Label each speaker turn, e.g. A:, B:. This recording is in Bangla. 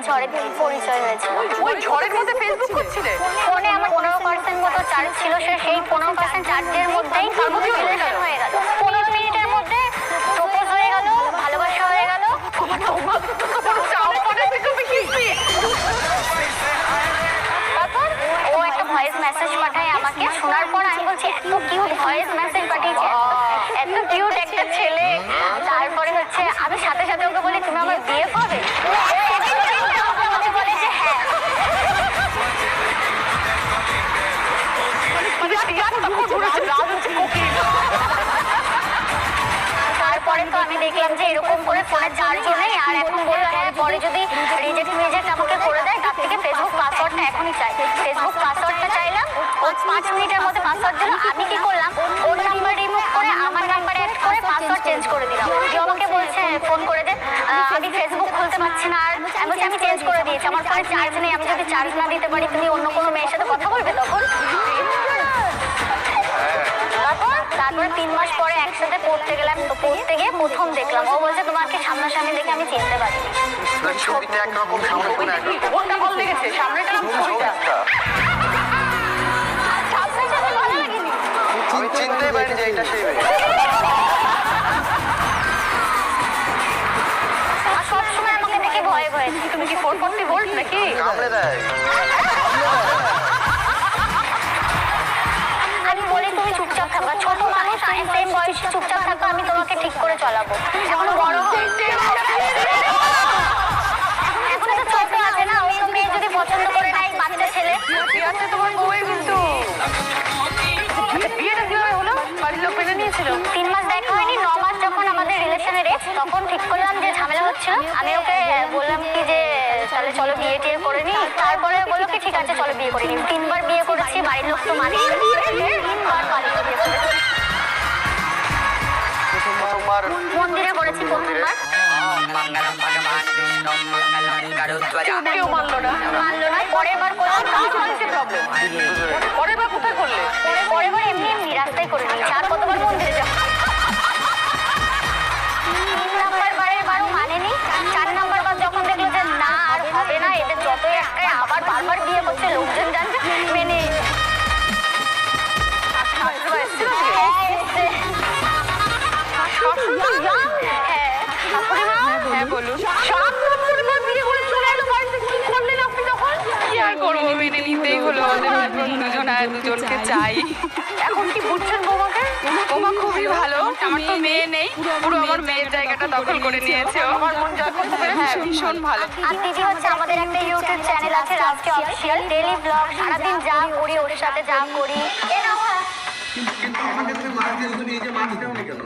A: ঝড়ে পরিচয় হয়েছিল।
B: ওই ঝড়ের মধ্যে ফেসবুক করছিলে?
A: ফোনে আমার 15% মতো চার্জ ছিল, সেই 15% চার্জের মধ্যেই রিলেশন হয়ে গেল। 15 মিনিটের মধ্যে প্রপোজ হয়ে গেল, ভালোবাসা হয়ে গেল। তারপর ও একটা ভয়েস মেসেজ পাঠায় আমাকে। শোনার পর আমি বলছি এত কিউট ভয়েস মেসেজ পাঠিয়েছে, এত কিউট একটা ছেলে। তারপরে হচ্ছে আমি সাথে সাথে ওকে বলি তুমি আমার বিয়ে করবে? আমাকে বলে যে হ্যাঁ। তারপরে তো আমি দেখলাম যে এরকম করে ফোনে চার্জও নেই, আর এখন বললো হ্যাঁ পরে যদি রিজেক্ট আমাকে করে দেয় তার থেকে ফেসবুক পাসওয়ার্ডটা এখনই চাই। ফেসবুক পাসওয়ার্ডটা চাইলাম, ও 5 মিনিটের মধ্যে পাসওয়ার্ড দিল। আমি কি করলাম, ওর নাম্বার রিমুভ করে আমার নাম্বারে অ্যাড করে পাসওয়ার্ড চেঞ্জ করে দিলাম। কেউ আমাকে বলছে ফোন করে যে আমি ফেসবুক খুলতে পারছি না, আর আমি বলছি আমি চেঞ্জ করে দিয়েছি, আমার ফোনে চার্জ নেই, আমি যদি চার্জ না দিতে পারি তুমি অন্য কোনো মেয়ের সাথে কথা বলবে তখন? তারপরে 3 মাস পরে একসাথে পড়তে গেলাম, তো পড়তে গিয়ে প্রথম দেখলাম। ও বলছে তোমাকে সামনাসামনি দেখে আমি চিনতে পারিনি।
C: ছবিতে একরকম, সামনে কোনো একরকম।
B: কোনটা ভালো লেগেছে? সামনেটা না ছবিটা?
A: সামনাসামনি ভালো লাগেনি।
C: আমি চিনতেই পারিনি যে এটা সেই মেয়ে।
A: আর সবসময় আমাকে দেখে ভয়ে ভয়ে।
B: তুমি কি 440 ভোল্ট নাকি?
C: কামড়ে দেয়।
A: আমি বলি তুমি চুপচাপ থাকবা, ছোট মানুষ সেম বয়সে চুপচাপ থাকবা, আমি তোমাকে ঠিক করে চলাবো। এখন বড় এখন তো ছোট আছে না, অন্য মেয়ে যদি পছন্দ করে না, বাচ্চা ছেলে।
B: ঠিক আছে তোমার বউয়ের কিন্তু। বিয়েটা কিভাবে হলো? বাড়ির লোক মেনে নিয়েছিল?
A: 3 মাস দেখা হয়নি, 9 মাস যখন আমাদের রিলেশনের এক্স, তখন ঠিক করলাম যে ঝামেলা হচ্ছিল। আমি ওকে বললাম কি যে তাহলে চলো বিয়ে টিয়ে করে নি। তারপরে বললো কি ঠিক আছে চলো বিয়ে করে নি। 3 বার বিয়ে করেছি, বাড়ির লোক তো মানে 3 বার বাড়িতে বিয়ে করেছি।
C: প্রথমবার
A: মন্দিরে করেছি প্রথমবার।
B: কেউ মানলো না?
A: মানলো না। পরের বার করলাম,
B: প্রবলেম। পরের বার কোথায় করলে?
A: পরের বার এমনি এমনি রাস্তায় করে নিয়েছি। আর কতবার মন্দিরে যাবো? 3 নাম্বার বারের বারও মানেনি। 4 নাম্বার বার যখন দেখলো যে না আর হবে না, এদের যতই একটাই আবার বারবার বিয়ে করছে, লোকজন জানছে, মেনে
B: হ্যাঁ বলুন। 7 নম্বর বার বিয়ে করে চলে এলো বাড়িতে, কি করলেন আপনি তখন? কি আর করবো, মেনে নিতেই হলো। আমাদের দুজন আর দুজনকে চাই। এখন কি বুঝছেন বৌমাকে? বৌমা খুবই ভালো, আমার তো মেয়ে নেই, পুরো আমার মেয়ের জায়গাটা দখল করে নিয়েছে। আমার মন জয় করতে পেরে ভীষণ ভালো।
A: আর দিদি হচ্ছে আমাদের একটা ইউটিউব চ্যানেল আছে রাজকে অফিসিয়াল, ডেইলি ব্লগ, সারাদিন যা করি ওর সাথে যা করি।
D: কিন্তু আমাকে তুমি মাছ দিয়ে এই যে মাছ দেওনি কেন?